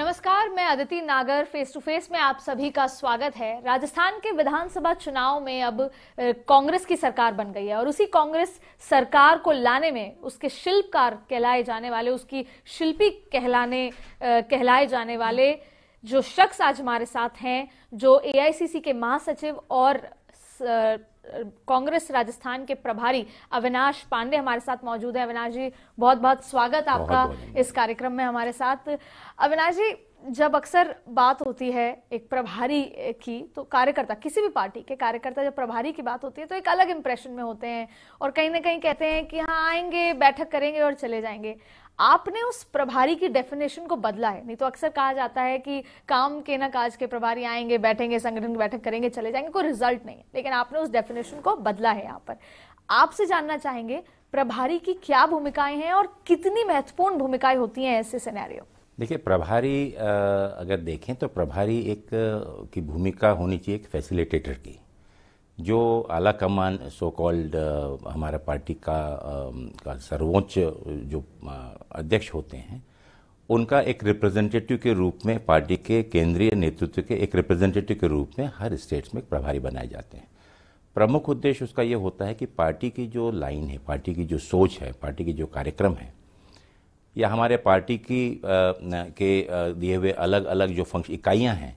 नमस्कार, मैं अदिति नागर। फेस टू फेस में आप सभी का स्वागत है। राजस्थान के विधानसभा चुनाव में अब कांग्रेस की सरकार बन गई है और उसी कांग्रेस सरकार को लाने में उसके शिल्पकार कहलाए जाने वाले, उसकी शिल्पी कहलाए जाने वाले जो शख्स आज हमारे साथ हैं, जो एआईसीसी के महासचिव और कांग्रेस राजस्थान के प्रभारी अविनाश पांडे हमारे साथ मौजूद है। अविनाश जी, बहुत बहुत स्वागत आपका इस कार्यक्रम में हमारे साथ। अविनाश जी, जब अक्सर बात होती है एक प्रभारी की, तो कार्यकर्ता, किसी भी पार्टी के कार्यकर्ता जब प्रभारी की बात होती है तो एक अलग इंप्रेशन में होते हैं और कहीं ना कहीं कहते हैं कि हाँ आएंगे, बैठक करेंगे और चले जाएंगे। आपने उस प्रभारी की डेफिनेशन को बदला है। नहीं तो अक्सर कहा जाता है कि काम के ना काज के प्रभारी आएंगे, बैठेंगे, संगठन की बैठक करेंगे, चले जाएंगे, कोई रिजल्ट नहीं है। लेकिन आपने उस डेफिनेशन को बदला है। यहाँ पर आपसे जानना चाहेंगे प्रभारी की क्या भूमिकाएं हैं और कितनी महत्वपूर्ण भूमिकाएं होती हैं ऐसे सिनेरियो। देखिए, प्रभारी अगर देखें तो प्रभारी एक की भूमिका होनी चाहिए एक फैसिलिटेटर की। जो आला कमान सो कॉल्ड हमारा पार्टी का सर्वोच्च जो अध्यक्ष होते हैं, उनका एक रिप्रेजेंटेटिव के रूप में, पार्टी के केंद्रीय नेतृत्व के एक रिप्रेजेंटेटिव के रूप में हर स्टेट्स में प्रभारी बनाए जाते हैं। प्रमुख उद्देश्य उसका ये होता है कि पार्टी की जो लाइन है, पार्टी की जो सोच है, पार्टी की जो कार्यक्रम है, या हमारे पार्टी की के दिए हुए अलग अलग जो इकाइयाँ हैं,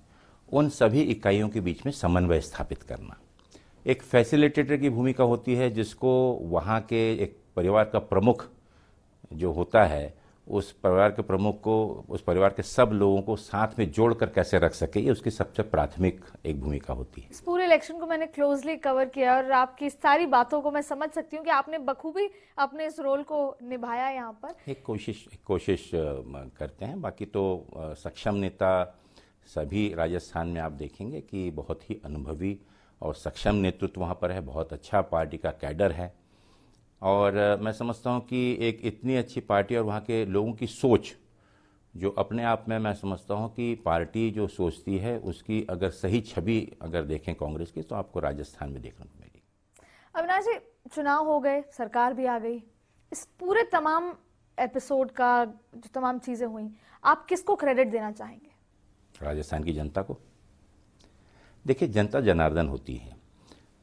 उन सभी इकाइयों के बीच में समन्वय स्थापित करना। एक फैसिलिटेटर की भूमिका होती है, जिसको वहाँ के एक परिवार का प्रमुख जो होता है, उस परिवार के प्रमुख को, उस परिवार के सब लोगों को साथ में जोड़कर कैसे रख सके, ये उसकी सबसे प्राथमिक एक भूमिका होती है। इस पूरे इलेक्शन को मैंने क्लोजली कवर किया और आपकी सारी बातों को मैं समझ सकती हूँ कि आपने बखूबी अपने इस रोल को निभाया। यहाँ पर एक कोशिश करते हैं। बाकी तो सक्षम नेता सभी राजस्थान में आप देखेंगे कि बहुत ही अनुभवी और सक्षम नेतृत्व वहाँ पर है। बहुत अच्छा पार्टी का कैडर है और मैं समझता हूँ कि एक इतनी अच्छी पार्टी और वहाँ के लोगों की सोच, जो अपने आप में मैं समझता हूँ कि पार्टी जो सोचती है उसकी अगर सही छवि अगर देखें कांग्रेस की, तो आपको राजस्थान में देखने को मिलेगी। अविनाश जी, चुनाव हो गए, सरकार भी आ गई, इस पूरे तमाम एपिसोड का जो तमाम चीजें हुई, आप किसको क्रेडिट देना चाहेंगे? राजस्थान की जनता को। देखिए, जनता जनार्दन होती है।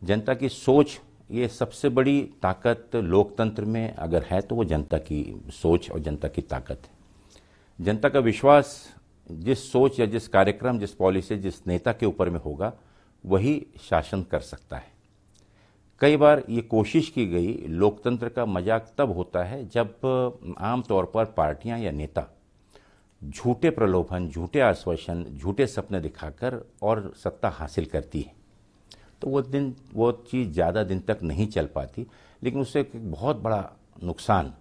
जनता की सोच, ये सबसे बड़ी ताकत लोकतंत्र में अगर है तो वो जनता की सोच और जनता की ताकत है। जनता का विश्वास जिस सोच या जिस कार्यक्रम, जिस पॉलिसी, जिस नेता के ऊपर में होगा, वही शासन कर सकता है। कई बार ये कोशिश की गई, लोकतंत्र का मजाक तब होता है जब आमतौर पर पार्टियां या नेता झूठे प्रलोभन, झूठे आश्वासन, झूठे सपने दिखाकर और सत्ता हासिल करती है। तो वो चीज़ ज़्यादा दिन तक नहीं चल पाती, लेकिन उससे एक बहुत बड़ा नुकसान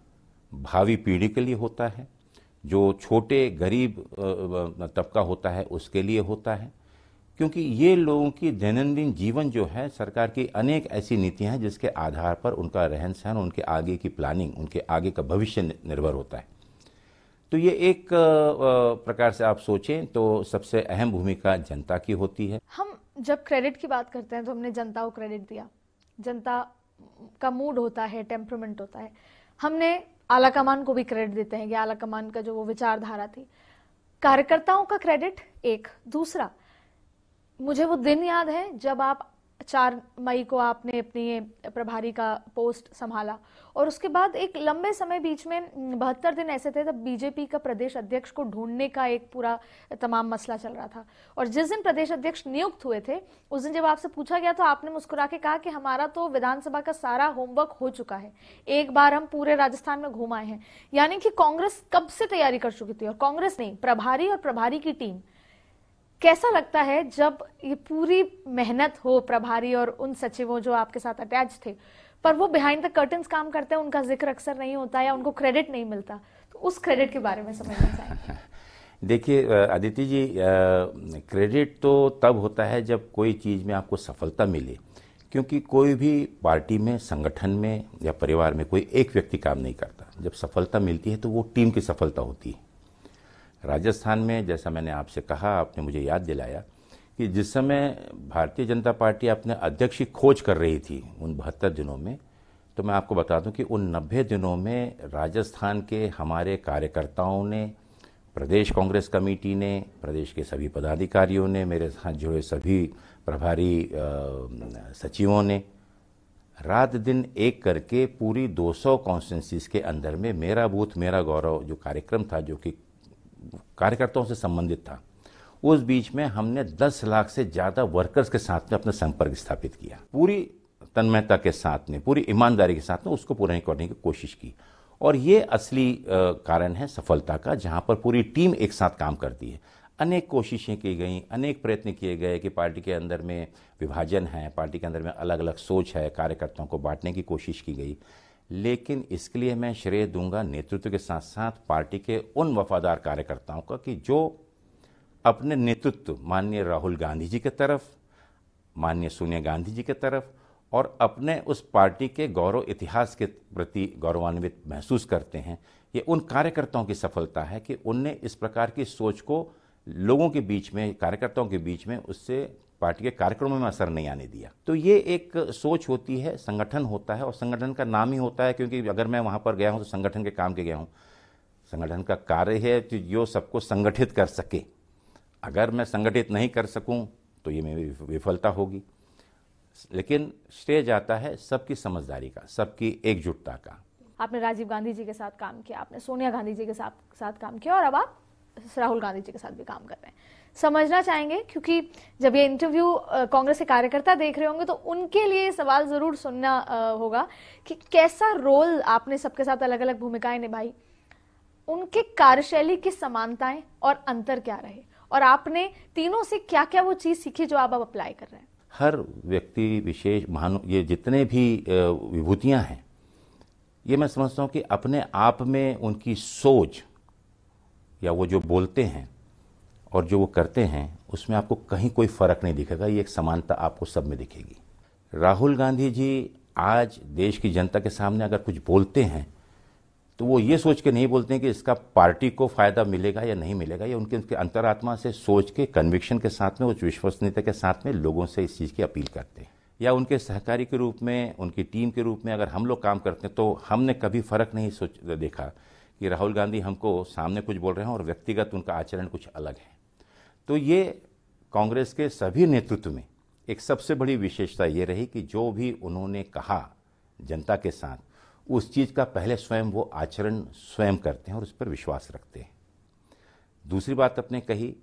भावी पीढ़ी के लिए होता है, जो छोटे गरीब तबका होता है उसके लिए होता है। क्योंकि ये लोगों की दैनंदिन जीवन जो है, सरकार की अनेक ऐसी नीतियां हैं जिसके आधार पर उनका रहन सहन, उनके आगे की प्लानिंग, उनके आगे का भविष्य निर्भर होता है। तो ये एक प्रकार से आप सोचें तो सबसे अहम भूमिका जनता की होती है। हम जब क्रेडिट की बात करते हैं तो हमने जनता को क्रेडिट दिया। जनता का मूड होता है, टेम्परामेंट होता है। हमने आला कमान को भी क्रेडिट देते हैं कि आला कमान का जो वो विचारधारा थी। कार्यकर्ताओं का क्रेडिट एक। दूसरा, मुझे वो दिन याद है जब आप 4 मई को आपने अपनी प्रभारी का पोस्ट संभाला और उसके बाद एक लंबे समय, बीच में 72 दिन ऐसे थे तब बीजेपी का प्रदेश अध्यक्ष को ढूंढने का एक पूरा तमाम मसला चल रहा था। और जिस दिन प्रदेश अध्यक्ष नियुक्त हुए थे, उस दिन जब आपसे पूछा गया तो आपने मुस्कुरा के कहा कि हमारा तो विधानसभा का सारा होमवर्क हो चुका है, एक बार हम पूरे राजस्थान में घूम आए हैं। यानी कि कांग्रेस कब से तैयारी कर चुकी थी। और कांग्रेस नहीं, प्रभारी और प्रभारी की टीम। कैसा लगता है जब ये पूरी मेहनत हो प्रभारी और उन सचिवों जो आपके साथ अटैच थे, पर वो बिहाइंड द कर्टन्स काम करते हैं, उनका जिक्र अक्सर नहीं होता या उनको क्रेडिट नहीं मिलता, तो उस क्रेडिट के बारे में समझना चाहेंगे। देखिए अदिति जी, क्रेडिट तो तब होता है जब कोई चीज़ में आपको सफलता मिले। क्योंकि कोई भी पार्टी में, संगठन में या परिवार में कोई एक व्यक्ति काम नहीं करता। जब सफलता मिलती है तो वो टीम की सफलता होती है। राजस्थान में, जैसा मैंने आपसे कहा, आपने मुझे याद दिलाया कि जिस समय भारतीय जनता पार्टी अपने अध्यक्ष की खोज कर रही थी उन 72 दिनों में, तो मैं आपको बता दूं कि उन 90 दिनों में राजस्थान के हमारे कार्यकर्ताओं ने प्रदेश कांग्रेस कमेटी ने, प्रदेश के सभी पदाधिकारियों ने, मेरे साथ जुड़े सभी प्रभारी सचिवों ने रात दिन एक करके पूरी 200 कॉन्स्टिट्यूंसीज के अंदर में मेरा बूथ मेरा गौरव जो कार्यक्रम था, जो कि कार्यकर्ताओं से संबंधित था, उस बीच में हमने 10 लाख से ज़्यादा वर्कर्स के साथ में अपना संपर्क स्थापित किया। पूरी तन्मयता के साथ में, पूरी ईमानदारी के साथ में उसको पूरा करने की कोशिश की। और ये असली कारण है सफलता का, जहाँ पर पूरी टीम एक साथ काम करती है। अनेक कोशिशें की गई, अनेक प्रयत्न किए गए कि पार्टी के अंदर में विभाजन है, पार्टी के अंदर में अलग अलग सोच है, कार्यकर्ताओं को बांटने की कोशिश की गई। लेकिन इसके लिए मैं श्रेय दूंगा नेतृत्व के साथ साथ पार्टी के उन वफादार कार्यकर्ताओं का कि जो अपने नेतृत्व माननीय राहुल गांधी जी की तरफ, माननीय सोनिया गांधी जी की तरफ और अपने उस पार्टी के गौरव इतिहास के प्रति गौरवान्वित महसूस करते हैं। ये उन कार्यकर्ताओं की सफलता है कि उनने इस प्रकार की सोच को लोगों के बीच में, कार्यकर्ताओं के बीच में, उससे पार्टी के कार्यक्रमों में असर नहीं आने दिया। तो ये एक सोच होती है, संगठन होता है, और संगठन का नाम ही होता है, क्योंकि अगर मैं वहाँ पर गया हूँ तो संगठन के काम के गया हूँ। संगठन का कार्य है कि जो सबको संगठित कर सके। अगर मैं संगठित नहीं कर सकूँ तो ये मेरी विफलता होगी। लेकिन श्रेय जाता है सबकी समझदारी का, सबकी एकजुटता का। आपने राजीव गांधी जी के साथ काम किया, आपने सोनिया गांधी जी के साथ काम किया, और अब आप राहुल गांधी जी के साथ भी काम कर रहे हैं। समझना चाहेंगे, क्योंकि जब ये इंटरव्यू कांग्रेस के कार्यकर्ता देख रहे होंगे तो उनके लिए सवाल जरूर सुनना होगा कि कैसा रोल आपने सबके साथ अलग अलग भूमिकाएं निभाई, उनके कार्यशैली की समानताएं और अंतर क्या रहे, और आपने तीनों से क्या क्या वो चीज सीखी जो आप अब अप्लाई कर रहे हैं। हर व्यक्ति विशेष ये जितने भी विभूतियां हैं, ये मैं समझता हूं कि अपने आप में उनकी सोच या वो जो बोलते हैं और जो वो करते हैं उसमें आपको कहीं कोई फर्क नहीं दिखेगा। ये एक समानता आपको सब में दिखेगी। राहुल गांधी जी आज देश की जनता के सामने अगर कुछ बोलते हैं तो वो ये सोच के नहीं बोलते हैं कि इसका पार्टी को फायदा मिलेगा या नहीं मिलेगा। ये उनके अंतरात्मा से सोच के, कन्विक्शन के साथ में, उस विश्वसनीयता के साथ में लोगों से इस चीज़ की अपील करते हैं। या उनके सहकारी के रूप में, उनकी टीम के रूप में अगर हम लोग काम करते हैं तो हमने कभी फर्क नहीं देखा कि राहुल गांधी हमको सामने कुछ बोल रहे हैं और व्यक्तिगत उनका आचरण कुछ अलग है। तो ये कांग्रेस के सभी नेतृत्व में एक सबसे बड़ी विशेषता ये रही कि जो भी उन्होंने कहा जनता के साथ, उस चीज़ का पहले स्वयं वो आचरण स्वयं करते हैं और उस पर विश्वास रखते हैं। दूसरी बात आपने कही,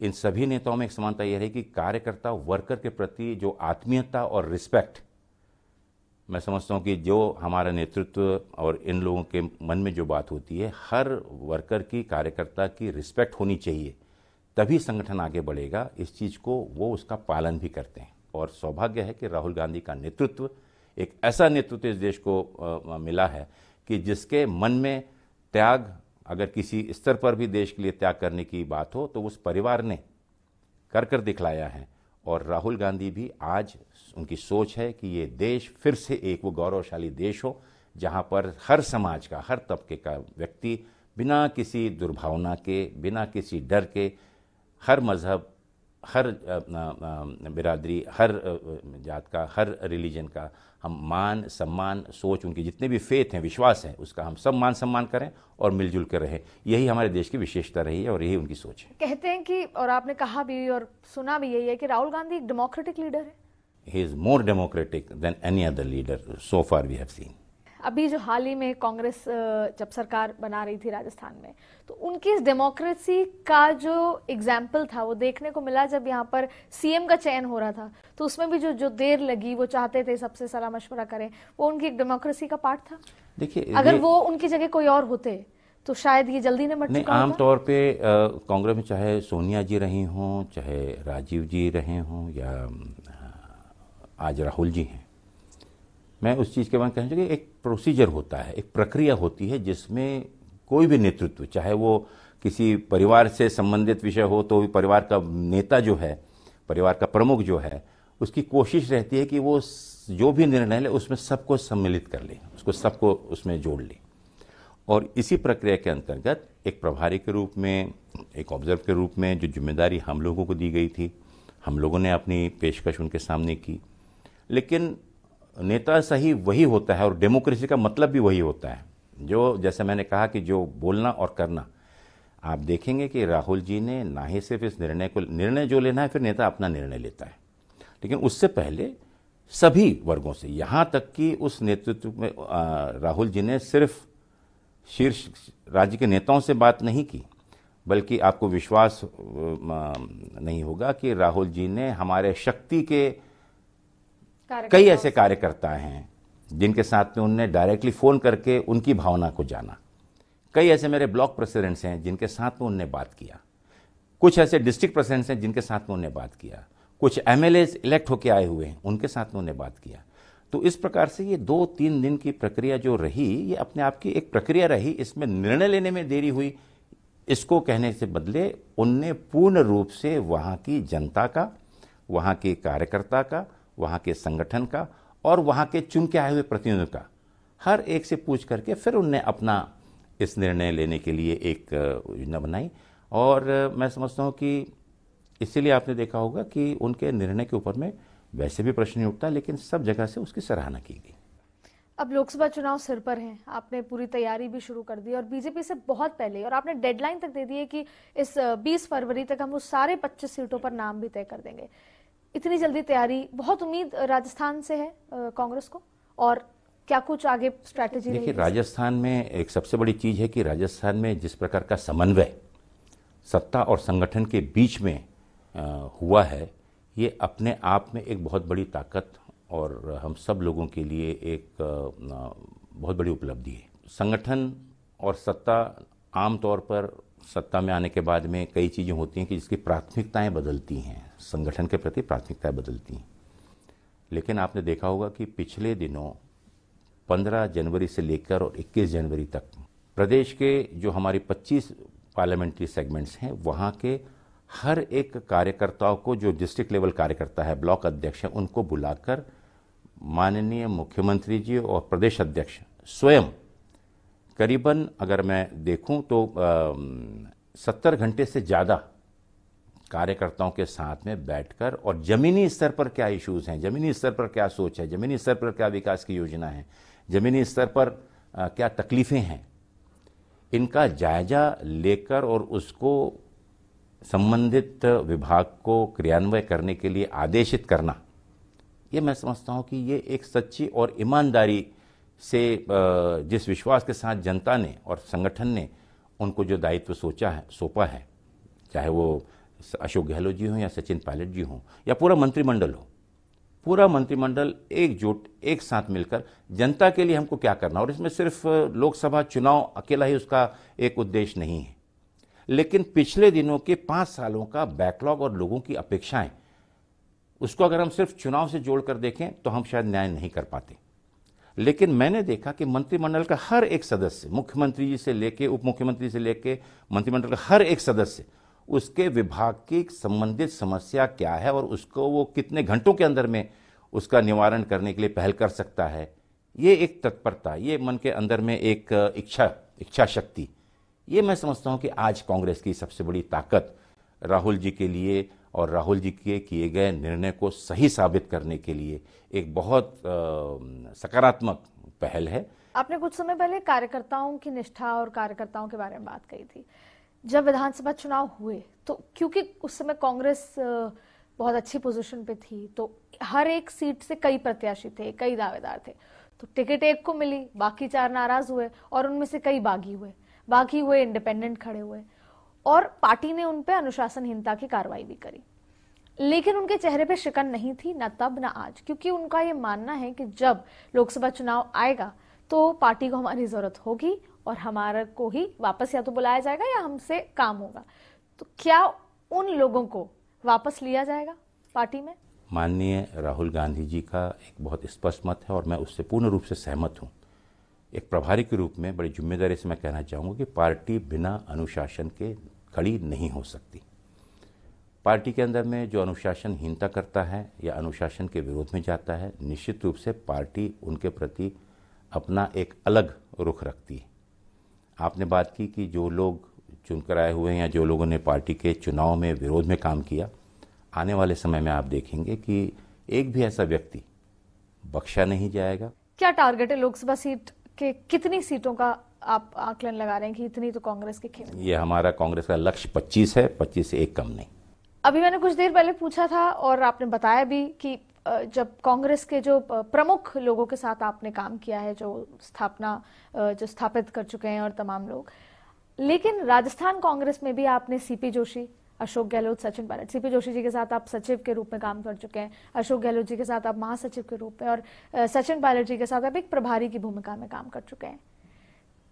इन सभी नेताओं में एक समानता यह रही कि कार्यकर्ता, वर्कर के प्रति जो आत्मीयता और रिस्पेक्ट, मैं समझता हूँ कि जो हमारा नेतृत्व और इन लोगों के मन में जो बात होती है, हर वर्कर की, कार्यकर्ता की रिस्पेक्ट होनी चाहिए, तभी संगठन आगे बढ़ेगा। इस चीज़ को वो उसका पालन भी करते हैं। और सौभाग्य है कि राहुल गांधी का नेतृत्व, एक ऐसा नेतृत्व इस देश को मिला है कि जिसके मन में त्याग, अगर किसी स्तर पर भी देश के लिए त्याग करने की बात हो तो उस परिवार ने कर दिखलाया है। और राहुल गांधी भी आज उनकी सोच है कि ये देश फिर से एक वो गौरवशाली देश हो, जहाँ पर हर समाज का, हर तबके का व्यक्ति बिना किसी दुर्भावना के, बिना किसी डर के, हर मजहब, हर बिरादरी, हर जात का, हर रिलीजन का हम मान सम्मान, सोच, उनकी जितने भी फेथ हैं, विश्वास है, उसका हम सब मान सम्मान करें और मिलजुल कर रहें। यही हमारे देश की विशेषता रही है और यही उनकी सोच है। कहते हैं कि, और आपने कहा भी और सुना भी यही है कि राहुल गांधी एक डेमोक्रेटिक लीडर है। He is more democratic than any other leader so far we have seen. अभी जो हाल ही में कांग्रेस जब सरकार बना रही थी राजस्थान में, तो उनकी इस डेमोक्रेसी का जो एग्जाम्पल था वो देखने को मिला जब यहाँ पर सीएम का चयन हो रहा था। तो उसमें भी जो देर लगी, वो चाहते थे सबसे सलाह मशवरा करें, वो उनकी एक डेमोक्रेसी का पार्ट था। देखिए, अगर वो उनकी जगह कोई और होते तो शायद ये जल्दी निपट चुका होता। आमतौर पे कांग्रेस में चाहे सोनिया जी रही हों, चाहे राजीव जी रहे हों, या आज राहुल जी हैं, मैं उस चीज़ के बारे में कहना चाहिए कि एक प्रोसीजर होता है, एक प्रक्रिया होती है जिसमें कोई भी नेतृत्व, चाहे वो किसी परिवार से संबंधित विषय हो तो परिवार का नेता जो है, परिवार का प्रमुख जो है, उसकी कोशिश रहती है कि वो जो भी निर्णय ले उसमें सबको सम्मिलित कर ले, उसको सबको उसमें जोड़ ले। और इसी प्रक्रिया के अंतर्गत एक प्रभारी के रूप में, एक ऑब्जर्व के रूप में जो जिम्मेदारी हम लोगों को दी गई थी, हम लोगों ने अपनी पेशकश उनके सामने की। लेकिन नेता सही वही होता है और डेमोक्रेसी का मतलब भी वही होता है, जो, जैसे मैंने कहा कि जो बोलना और करना, आप देखेंगे कि राहुल जी ने ना ही सिर्फ इस निर्णय जो लेना है, फिर नेता अपना निर्णय लेता है, लेकिन उससे पहले सभी वर्गों से, यहाँ तक कि उस नेतृत्व में राहुल जी ने सिर्फ शीर्ष राज्य के नेताओं से बात नहीं की, बल्कि आपको विश्वास नहीं होगा कि राहुल जी ने हमारे शक्ति के कई ऐसे कार्यकर्ता हैं जिनके साथ में उनने डायरेक्टली फ़ोन करके उनकी भावना को जाना। कई ऐसे मेरे ब्लॉक प्रेसिडेंट्स हैं जिनके साथ में उनने बात किया, कुछ ऐसे डिस्ट्रिक्ट प्रेसिडेंट्स हैं जिनके साथ में उनने बात किया, कुछ एमएलए इलेक्ट होकर आए हुए हैं उनके साथ में उन्हें बात किया। तो इस प्रकार से ये 2-3 दिन की प्रक्रिया जो रही, ये अपने आप की एक प्रक्रिया रही। इसमें निर्णय लेने में देरी हुई इसको कहने से बदले उनने पूर्ण रूप से वहाँ की जनता का, वहाँ के कार्यकर्ता का, वहाँ के संगठन का और वहाँ के चुन के आए हुए प्रतिनिधियों का हर एक से पूछ करके फिर उनने अपना इस निर्णय लेने के लिए एक योजना बनाई। और मैं समझता हूँ कि इसीलिए आपने देखा होगा कि उनके निर्णय के ऊपर में वैसे भी प्रश्न नहीं उठता, लेकिन सब जगह से उसकी सराहना की गई। अब लोकसभा चुनाव सिर पर हैं, आपने पूरी तैयारी भी शुरू कर दी और बीजेपी से बहुत पहले, और आपने डेडलाइन तक दे दी है कि इस 20 फरवरी तक हम वो सारे 25 सीटों पर नाम भी तय कर देंगे। इतनी जल्दी तैयारी, बहुत उम्मीद राजस्थान से है कांग्रेस को, और क्या कुछ आगे स्ट्रैटेजी? देखिए, राजस्थान में एक सबसे बड़ी चीज है कि राजस्थान में जिस प्रकार का समन्वय सत्ता और संगठन के बीच में हुआ है, ये अपने आप में एक बहुत बड़ी ताकत और हम सब लोगों के लिए एक बहुत बड़ी उपलब्धि है। संगठन और सत्ता, आमतौर पर सत्ता में आने के बाद में कई चीज़ें होती हैं कि जिसकी प्राथमिकताएं बदलती हैं, संगठन के प्रति प्राथमिकताएं बदलती हैं। लेकिन आपने देखा होगा कि पिछले दिनों 15 जनवरी से लेकर और 21 जनवरी तक प्रदेश के जो हमारी 25 पार्लियामेंट्री सेगमेंट्स हैं, वहाँ के हर एक कार्यकर्ताओं को, जो डिस्ट्रिक्ट लेवल कार्यकर्ता है, ब्लॉक अध्यक्ष है, उनको बुलाकर माननीय मुख्यमंत्री जी और प्रदेश अध्यक्ष स्वयं करीबन, अगर मैं देखूं तो 70 घंटे से ज़्यादा कार्यकर्ताओं के साथ में बैठकर और जमीनी स्तर पर क्या इश्यूज हैं, जमीनी स्तर पर क्या सोच है, जमीनी स्तर पर क्या विकास की योजना है, जमीनी स्तर पर क्या तकलीफ़ें हैं, इनका जायजा लेकर और उसको संबंधित विभाग को क्रियान्वय करने के लिए आदेशित करना, ये मैं समझता हूँ कि ये एक सच्ची और ईमानदारी से जिस विश्वास के साथ जनता ने और संगठन ने उनको जो दायित्व सौंपा है, चाहे वो अशोक गहलोत जी हों या सचिन पायलट जी हों या पूरा मंत्रिमंडल हो, पूरा मंत्रिमंडल एकजुट एक साथ मिलकर जनता के लिए हमको क्या करना। और इसमें सिर्फ लोकसभा चुनाव अकेला ही उसका एक उद्देश्य नहीं है, लेकिन पिछले दिनों के 5 सालों का बैकलॉग और लोगों की अपेक्षाएं, उसको अगर हम सिर्फ चुनाव से जोड़कर देखें तो हम शायद न्याय नहीं कर पाते। लेकिन मैंने देखा कि मंत्रिमंडल का हर एक सदस्य, मुख्यमंत्री जी से लेके उप मुख्यमंत्री से लेके मंत्रिमंडल का हर एक सदस्य, उसके विभाग की संबंधित समस्या क्या है और उसको वो कितने घंटों के अंदर में उसका निवारण करने के लिए पहल कर सकता है, ये एक तत्परता, ये मन के अंदर में एक इच्छा शक्ति, ये मैं समझता हूं कि आज कांग्रेस की सबसे बड़ी ताकत राहुल जी के लिए और राहुल जी के किए गए निर्णय को सही साबित करने के लिए एक बहुत सकारात्मक पहल है। आपने कुछ समय पहले कार्यकर्ताओं की निष्ठा और कार्यकर्ताओं के बारे में बात कही थी। जब विधानसभा चुनाव हुए तो क्योंकि उस समय कांग्रेस बहुत अच्छी पोजीशन पे थी, तो हर एक सीट से कई प्रत्याशी थे, कई दावेदार थे, तो टिकट एक को मिली, बाकी 4 नाराज हुए और उनमें से कई बागी हुए, इंडिपेंडेंट खड़े हुए और पार्टी ने उन पे अनुशासनहीनता की कार्रवाई भी करी। लेकिन उनके चेहरे पे शिकन नहीं थी, ना तब ना आज, क्योंकि उनका ये मानना है कि जब लोकसभा चुनाव आएगा तो पार्टी को हमारी जरूरत होगी और हमारे को ही वापस या तो बुलाया जाएगा या हमसे काम होगा। तो क्या उन लोगों को वापस लिया जाएगा पार्टी में? माननीय राहुल गांधी जी का एक बहुत स्पष्ट मत है और मैं उससे पूर्ण रूप से सहमत हूँ। एक प्रभारी के रूप में बड़ी जिम्मेदारी से मैं कहना चाहूँगा कि पार्टी बिना अनुशासन के खड़ी नहीं हो सकती। पार्टी के अंदर में जो अनुशासनहीनता करता है या अनुशासन के विरोध में जाता है, निश्चित रूप से पार्टी उनके प्रति अपना एक अलग रुख रखती है। आपने बात की कि जो लोग चुनकर आए हुए हैं या जो लोगों ने पार्टी के चुनाव में विरोध में काम किया, आने वाले समय में आप देखेंगे कि एक भी ऐसा व्यक्ति बख्शा नहीं जाएगा। क्या टारगेट है लोकसभा सीट कि कितनी सीटों का आप आकलन लगा रहे हैं कि इतनी तो कांग्रेस के खेल? ये हमारा कांग्रेस का लक्ष्य 25 है, 25 से एक कम नहीं। अभी मैंने कुछ देर पहले पूछा था और आपने बताया भी कि जब कांग्रेस के जो प्रमुख लोगों के साथ आपने काम किया है, जो स्थापित कर चुके हैं और तमाम लोग, लेकिन राजस्थान कांग्रेस में भी आपने सीपी जोशी, अशोक गहलोत, सचिन पायलट, सीपी जोशी जी के साथ आप सचिव के रूप में काम कर चुके हैं, अशोक गहलोत जी के साथ आप महासचिव के रूप में, और सचिन पायलट जी के साथ आप एक प्रभारी की भूमिका में काम कर चुके हैं।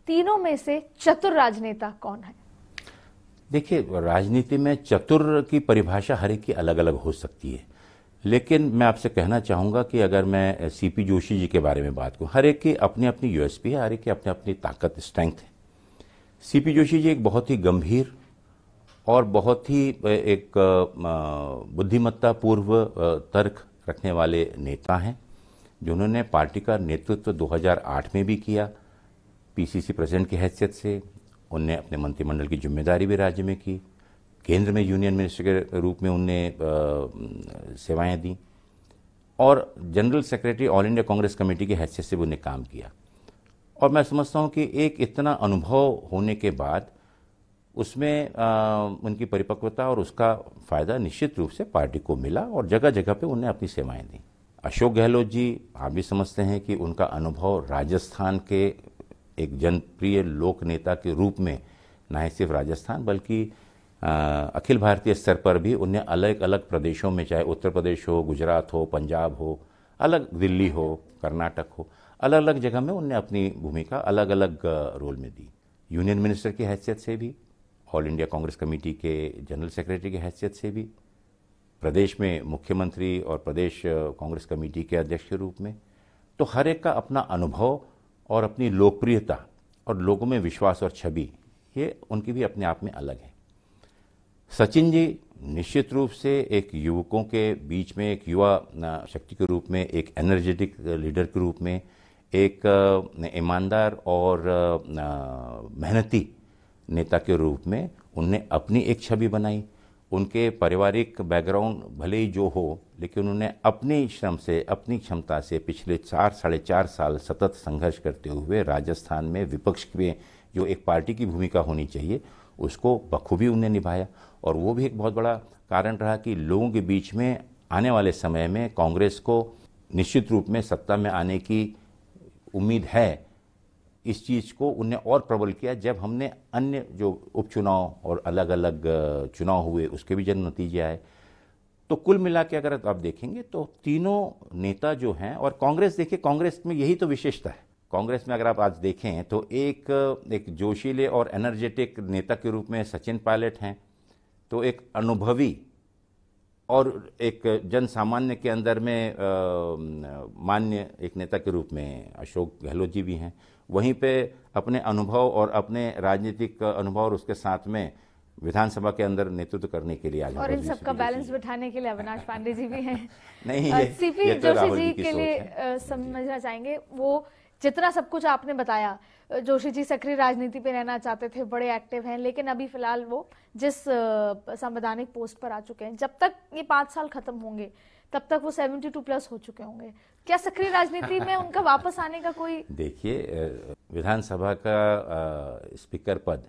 तीनों में से चतुर राजनेता कौन है? देखिए, राजनीति में चतुर की परिभाषा हर एक की अलग अलग हो सकती है, लेकिन मैं आपसे कहना चाहूँगा कि अगर मैं सीपी जोशी जी के बारे में बात करूँ, हर एक की अपनी अपनी यूएसपी है, हर एक की अपनी अपनी ताकत, स्ट्रेंथ है। सीपी जोशी जी एक बहुत ही गंभीर और बहुत ही एक बुद्धिमत्ता पूर्व तर्क रखने वाले नेता हैं, जिन्होंने पार्टी का नेतृत्व 2008 में भी किया पीसीसी प्रेसिडेंट की हैसियत से। उनने अपने मंत्रिमंडल की जिम्मेदारी भी राज्य में की, केंद्र में यूनियन मिनिस्टर के रूप में उनने सेवाएं दी, और general secretary all India Congress committee की हैसियत से भी उन्हें काम किया। और मैं समझता हूं कि एक इतना अनुभव होने के बाद उसमें उनकी परिपक्वता और उसका फ़ायदा निश्चित रूप से पार्टी को मिला, और जगह जगह पे उन्हें अपनी सेवाएं दी। अशोक गहलोत जी, आप भी समझते हैं कि उनका अनुभव राजस्थान के एक जनप्रिय लोक नेता के रूप में न ही सिर्फ राजस्थान बल्कि अखिल भारतीय स्तर पर भी उन्हें अलग अलग प्रदेशों में, चाहे उत्तर प्रदेश हो, गुजरात हो, पंजाब हो, अलग दिल्ली हो, कर्नाटक हो, अलग अलग जगह में उन्हें अपनी भूमिका अलग अलग रोल में दी। यूनियन मिनिस्टर की हैसियत से भी, ऑल इंडिया कांग्रेस कमेटी के जनरल सेक्रेटरी की हैसियत से भी, प्रदेश में मुख्यमंत्री और प्रदेश कांग्रेस कमेटी के अध्यक्ष के रूप में। तो हर एक का अपना अनुभव और अपनी लोकप्रियता और लोगों में विश्वास और छवि, ये उनकी भी अपने आप में अलग है। सचिन जी निश्चित रूप से एक युवकों के बीच में एक युवा शक्ति के रूप में, एक एनर्जेटिक लीडर के रूप में, एक ईमानदार और मेहनती नेता के रूप में उनने अपनी एक छवि बनाई। उनके पारिवारिक बैकग्राउंड भले ही जो हो, लेकिन उन्होंने अपनी श्रम से, अपनी क्षमता से पिछले 4-4.5 साल सतत संघर्ष करते हुए राजस्थान में विपक्ष में जो एक पार्टी की भूमिका होनी चाहिए उसको बखूबी उन्हें निभाया। और वो भी एक बहुत बड़ा कारण रहा कि लोगों के बीच में आने वाले समय में कांग्रेस को निश्चित रूप में सत्ता में आने की उम्मीद है। इस चीज़ को उन्हें और प्रबल किया जब हमने अन्य जो उपचुनाव और अलग अलग चुनाव हुए उसके भी जन नतीजे आए। तो कुल मिला के अगर आप देखेंगे तो तीनों नेता जो हैं, और कांग्रेस, देखिए कांग्रेस में यही तो विशेषता है। कांग्रेस में अगर आप आज देखें तो एक जोशीले और एनर्जेटिक नेता के रूप में सचिन पायलट हैं, तो एक अनुभवी और एक जन सामान्य के अंदर में मान्य एक नेता के रूप में अशोक गहलोत जी भी हैं। वहीं पे अपने अनुभव और अपने राजनीतिक अनुभव और उसके साथ में विधानसभा के अंदर नेतृत्व करने के लिए आज, और इन सबका बैलेंस बिठाने के लिए अविनाश पांडे जी भी हैं। नहीं, सीपी जोशी जी के लिए समझना चाहेंगे, वो जितना सब कुछ आपने बताया, जोशी जी सक्रिय राजनीति पे रहना चाहते थे, बड़े एक्टिव हैं, लेकिन अभी फिलहाल वो जिस संवैधानिक पोस्ट पर आ चुके हैं, जब तक ये 5 साल खत्म होंगे तब तक वो 72+ हो चुके होंगे। क्या सक्रिय राजनीति में उनका वापस आने का कोई? देखिए, विधानसभा का स्पीकर पद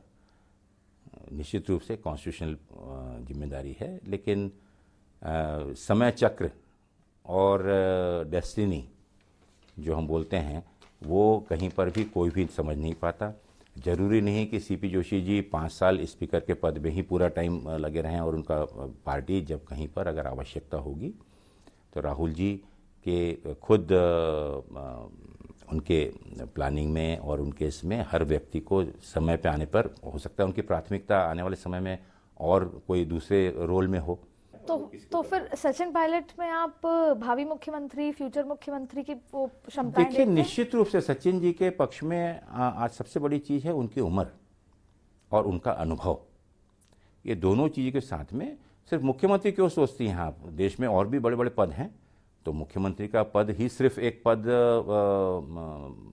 निश्चित रूप से कॉन्स्टिट्यूशनल जिम्मेदारी है, लेकिन समय चक्र और डेस्टिनी जो हम बोलते हैं वो कहीं पर भी कोई भी समझ नहीं पाता। जरूरी नहीं कि सीपी जोशी जी 5 साल स्पीकर के पद में ही पूरा टाइम लगे रहें, और उनका पार्टी जब कहीं पर अगर आवश्यकता होगी तो राहुल जी के खुद उनके प्लानिंग में और उनके इसमें हर व्यक्ति को समय पे आने पर, हो सकता है उनकी प्राथमिकता आने वाले समय में और कोई दूसरे रोल में हो। तो फिर सचिन पायलट में आप भावी मुख्यमंत्री, फ्यूचर मुख्यमंत्री की वो क्षमताएं देखिए, निश्चित रूप से सचिन जी के पक्ष में आज सबसे बड़ी चीज है उनकी उम्र और उनका अनुभव। ये दोनों चीज़ों के साथ में सिर्फ मुख्यमंत्री क्यों सोचती हैं आप, देश में और भी बड़े बड़े पद हैं, तो मुख्यमंत्री का पद ही सिर्फ एक पद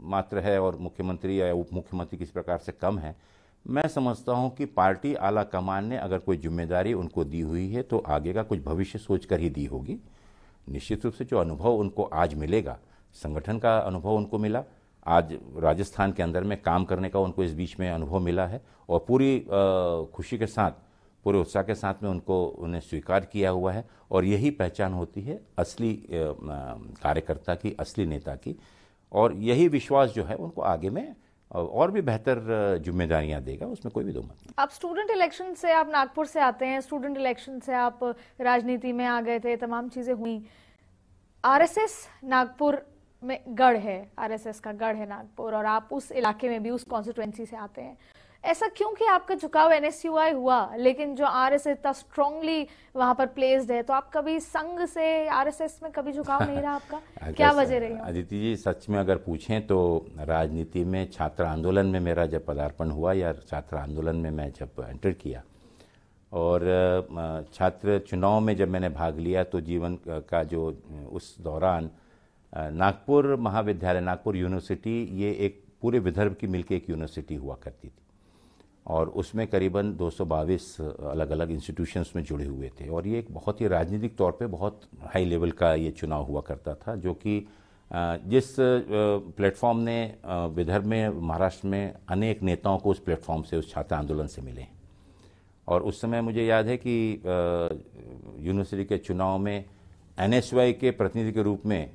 मात्र है और मुख्यमंत्री या उप मुख्यमंत्री किसी प्रकार से कम है। मैं समझता हूं कि पार्टी आला कमान ने अगर कोई जिम्मेदारी उनको दी हुई है तो आगे का कुछ भविष्य सोचकर ही दी होगी। निश्चित रूप से जो अनुभव उनको आज मिलेगा, संगठन का अनुभव उनको मिला, आज राजस्थान के अंदर में काम करने का उनको इस बीच में अनुभव मिला है और पूरी खुशी के साथ, पूरे उत्साह के साथ में उन्हें स्वीकार किया हुआ है। और यही पहचान होती है असली कार्यकर्ता की, असली नेता की। और यही विश्वास जो है उनको आगे में और भी बेहतर जिम्मेदारियां देगा, उसमें कोई भी दो मत नहीं। आप स्टूडेंट इलेक्शन से, आप नागपुर से आते हैं, स्टूडेंट इलेक्शन से आप राजनीति में आ गए थे, तमाम चीजें हुई। आरएसएस नागपुर में गढ़ है, आरएसएस का गढ़ है नागपुर, और आप उस इलाके में भी, उस कॉन्स्टिट्यूएंसी से आते हैं। ऐसा क्यों कि आपका झुकाव एनएसयूआई हुआ, लेकिन जो आरएसएस इतना स्ट्रांगली वहां पर प्लेस्ड है, तो आप कभी संघ से आरएसएस में कभी झुकाव नहीं रहा आपका? क्या वजह रही? अदिति जी, सच में अगर पूछें तो राजनीति में छात्र आंदोलन में मेरा जब पदार्पण हुआ, या छात्र आंदोलन में मैं जब एंटर किया, और छात्र चुनाव में जब मैंने भाग लिया, तो जीवन का जो उस दौरान नागपुर महाविद्यालय, नागपुर यूनिवर्सिटी, ये एक पूरे विदर्भ की मिलकर एक यूनिवर्सिटी हुआ करती थी, और उसमें करीबन 222 अलग अलग इंस्टीट्यूशंस में जुड़े हुए थे। और ये एक बहुत ही राजनीतिक तौर पे बहुत हाई लेवल का ये चुनाव हुआ करता था, जो कि जिस प्लेटफॉर्म ने विदर्भ में, महाराष्ट्र में अनेक नेताओं को उस प्लेटफॉर्म से, उस छात्र आंदोलन से मिले। और उस समय मुझे याद है कि यूनिवर्सिटी के चुनाव में एनएसयूआई के प्रतिनिधि के रूप में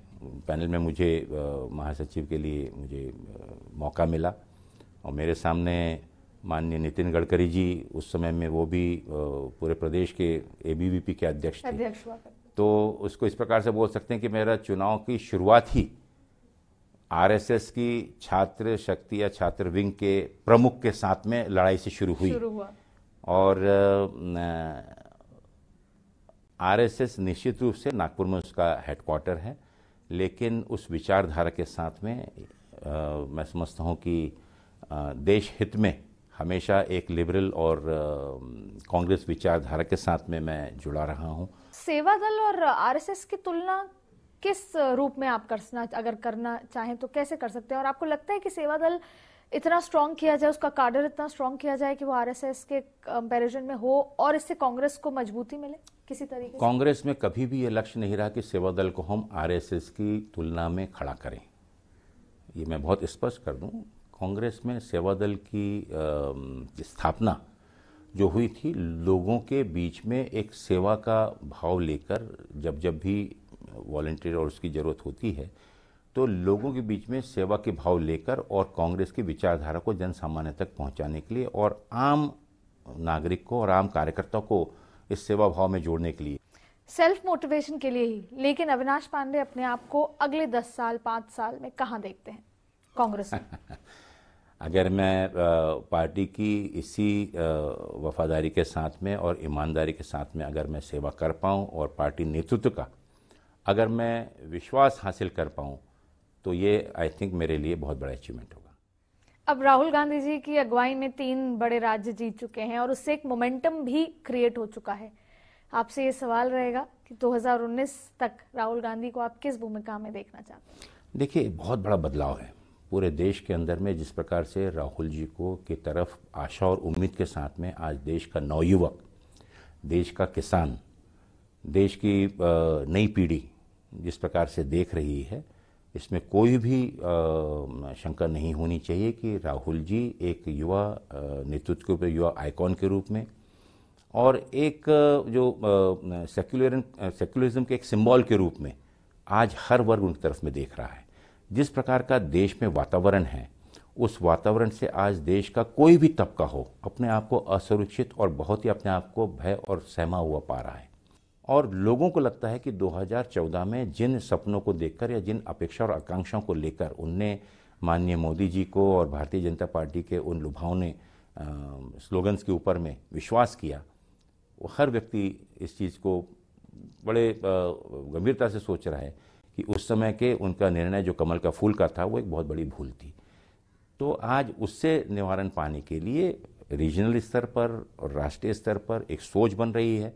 पैनल में मुझे महासचिव के लिए मुझे मौका मिला, और मेरे सामने माननीय नितिन गडकरी जी, उस समय में वो भी पूरे प्रदेश के एबीवीपी के अध्यक्ष थे। तो उसको इस प्रकार से बोल सकते हैं कि मेरा चुनाव की शुरुआत ही आरएसएस की छात्र शक्ति या छात्र विंग के प्रमुख के साथ में लड़ाई से शुरू हुआ। और आरएसएस निश्चित रूप से नागपुर में उसका हेडक्वार्टर है, लेकिन उस विचारधारा के साथ में मैं समझता हूँ कि देश हित में हमेशा एक लिबरल और कांग्रेस विचारधारा के साथ में मैं जुड़ा रहा हूँ। सेवा दल और आरएसएस की तुलना किस रूप में आप अगर करना चाहें तो कैसे कर सकते हैं? और आपको लगता है कि सेवा दल इतना स्ट्रांग किया जाए, उसका कार्डर इतना स्ट्रांग किया जाए कि वो आरएसएस के कंपैरिजन में हो, और इससे कांग्रेस को मजबूती मिले किसी तरीके से? कांग्रेस में कभी भी ये लक्ष्य नहीं रहा कि सेवा दल को हम आरएसएस की तुलना में खड़ा करें। ये मैं बहुत स्पष्ट कर दूं, कांग्रेस में सेवा दल की स्थापना जो हुई थी, लोगों के बीच में एक सेवा का भाव लेकर, जब जब भी वॉलंटियर और उसकी ज़रूरत होती है, तो लोगों के बीच में सेवा के भाव लेकर और कांग्रेस की विचारधारा को जन सामान्य तक पहुंचाने के लिए और आम नागरिक को और आम कार्यकर्ता को इस सेवा भाव में जोड़ने के लिए, सेल्फ मोटिवेशन के लिए ही। लेकिन अविनाश पांडे अपने आप को अगले 10 साल 5 साल में कहाँ देखते हैं कांग्रेस में? अगर मैं पार्टी की इसी वफादारी के साथ में और ईमानदारी के साथ में अगर मैं सेवा कर पाऊं और पार्टी नेतृत्व का अगर मैं विश्वास हासिल कर पाऊं, तो ये आई थिंक मेरे लिए बहुत बड़ा अचीवमेंट होगा। अब राहुल गांधी जी की अगुवाई में 3 बड़े राज्य जीत चुके हैं और उससे एक मोमेंटम भी क्रिएट हो चुका है। आपसे ये सवाल रहेगा कि 2019 तक राहुल गांधी को आप किस भूमिका में देखना चाहते हैं? देखिए, बहुत बड़ा बदलाव है पूरे देश के अंदर में। जिस प्रकार से राहुल जी को की तरफ आशा और उम्मीद के साथ में आज देश का नवयुवक, देश का किसान, देश की नई पीढ़ी जिस प्रकार से देख रही है, इसमें कोई भी शंका नहीं होनी चाहिए कि राहुल जी एक युवा नेतृत्व के ऊपर, युवा आइकॉन के रूप में और एक जो सेक्युलरिज्म के एक सिंबल के रूप में आज हर वर्ग उनकी तरफ में देख रहा है। जिस प्रकार का देश में वातावरण है, उस वातावरण से आज देश का कोई भी तबका हो अपने आप को असुरक्षित और बहुत ही अपने आप को भय और सहमा हुआ पा रहा है। और लोगों को लगता है कि 2014 में जिन सपनों को देखकर या जिन अपेक्षा और आकांक्षाओं को लेकर उनने माननीय मोदी जी को और भारतीय जनता पार्टी के उन लुभावने स्लोगन्स के ऊपर में विश्वास किया, वो हर व्यक्ति इस चीज़ को बड़े गंभीरता से सोच रहा है कि उस समय के उनका निर्णय जो कमल का फूल का था, वो एक बहुत बड़ी भूल थी। तो आज उससे निवारण पाने के लिए रीजनल स्तर पर और राष्ट्रीय स्तर पर एक सोच बन रही है।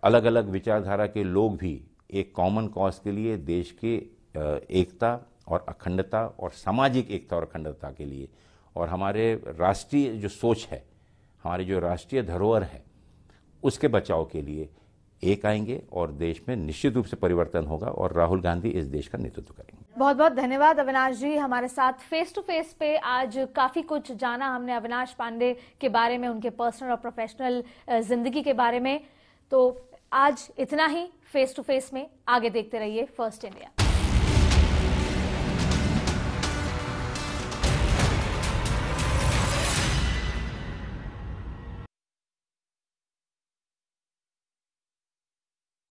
अलग अलग विचारधारा के लोग भी एक कॉमन कॉज के लिए देश के एकता और अखंडता और सामाजिक एकता और अखंडता के लिए और हमारे राष्ट्रीय जो सोच है, हमारी जो राष्ट्रीय धरोहर है, उसके बचाव के लिए एक आएंगे और देश में निश्चित रूप से परिवर्तन होगा और राहुल गांधी इस देश का नेतृत्व करेंगे। बहुत बहुत धन्यवाद अविनाश जी, हमारे साथ फेस टू फेस पे आज काफी कुछ जाना हमने अविनाश पांडे के बारे में, उनके पर्सनल और प्रोफेशनल जिंदगी के बारे में। तो आज इतना ही फेस टू फेस में, आगे देखते रहिए फर्स्ट इंडिया।